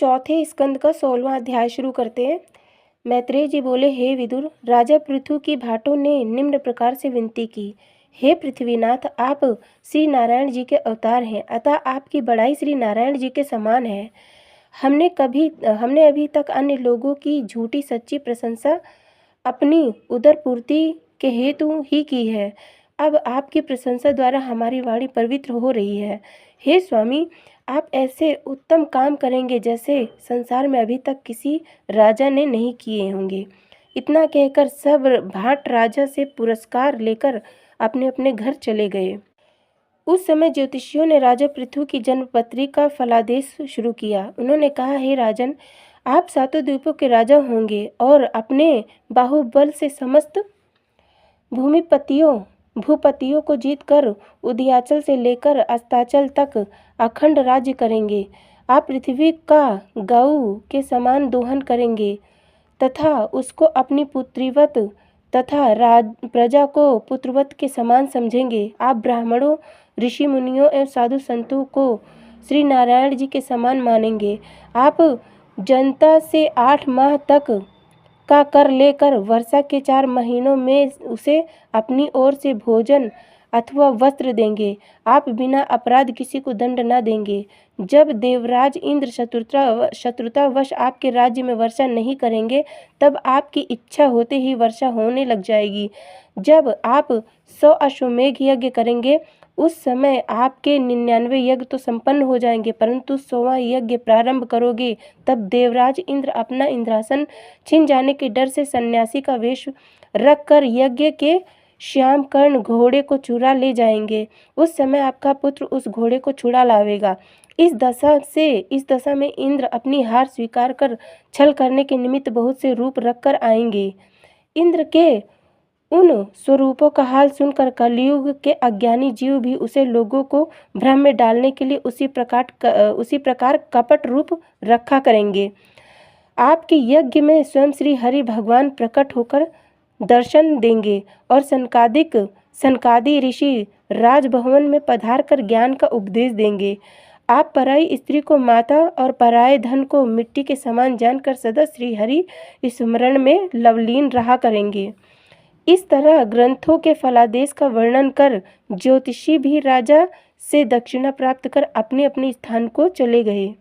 चौथे स्कंद का 16वां अध्याय शुरू करते हैं। मैत्रेय जी बोले, हे विदुर, राजा पृथु की भाटों ने निम्न प्रकार से विनती की। हे पृथ्वीनाथ, आप श्री नारायण जी के अवतार हैं, अतः आपकी बड़ाई श्री नारायण जी के समान है। हमने अभी तक अन्य लोगों की झूठी सच्ची प्रशंसा अपनी उदर पूर्ति के हेतु ही की है। अब आपकी प्रशंसा द्वारा हमारी वाणी पवित्र हो रही है। हे स्वामी, आप ऐसे उत्तम काम करेंगे जैसे संसार में अभी तक किसी राजा ने नहीं किए होंगे। इतना कहकर सब भाट राजा से पुरस्कार लेकर अपने अपने घर चले गए। उस समय ज्योतिषियों ने राजा पृथु की जन्मपत्री का फलादेश शुरू किया। उन्होंने कहा, हे राजन, आप सातों द्वीपों के राजा होंगे और अपने बाहुबल से समस्त भूपतियों को जीतकर उदयाचल से लेकर अस्ताचल तक अखंड राज्य करेंगे। आप पृथ्वी का गऊ के समान दोहन करेंगे तथा उसको अपनी पुत्रीवत तथा प्रजा को पुत्रवत के समान समझेंगे। आप ब्राह्मणों, ऋषि मुनियों एवं साधु संतों को श्री नारायण जी के समान मानेंगे। आप जनता से 8 माह तक का कर लेकर वर्षा के 4 महीनों में उसे अपनी ओर से भोजन अथवा वस्त्र देंगे। आप बिना अपराध किसी को दंड न देंगे। जब देवराज इंद्र शत्रुतावश आपके राज्य में वर्षा नहीं करेंगे, तब आपकी इच्छा होते ही वर्षा होने लग जाएगी। जब आप 100 अश्वमेघ यज्ञ करेंगे, उस समय आपके 99 यज्ञ तो संपन्न हो जाएंगे, परंतु 100वां यज्ञ प्रारंभ करोगे तब देवराज इंद्र अपना इंद्रासन छिन जाने के डर से सन्यासी का वेश रखकर यज्ञ के श्याम कर्ण घोड़े को चुरा ले जाएंगे। उस समय आपका पुत्र उस घोड़े को छुड़ा लावेगा। इस दशा में इंद्र अपनी हार स्वीकार कर छल करने के निमित्त बहुत से रूप रखकर आएंगे। इंद्र के उन स्वरूपों का हाल सुनकर कलयुग के अज्ञानी जीव भी उसे लोगों को भ्रम में डालने के लिए उसी प्रकार कपट रूप रखा करेंगे। आपके यज्ञ में स्वयं श्री हरि भगवान प्रकट होकर दर्शन देंगे और सनकादि ऋषि राजभवन में पधार कर ज्ञान का उपदेश देंगे। आप पराई स्त्री को माता और पराये धन को मिट्टी के समान जानकर सदा श्री हरि स्मरण में लवलीन रहा करेंगे। इस तरह ग्रंथों के फलादेश का वर्णन कर ज्योतिषी भी राजा से दक्षिणा प्राप्त कर अपने अपने स्थान को चले गए।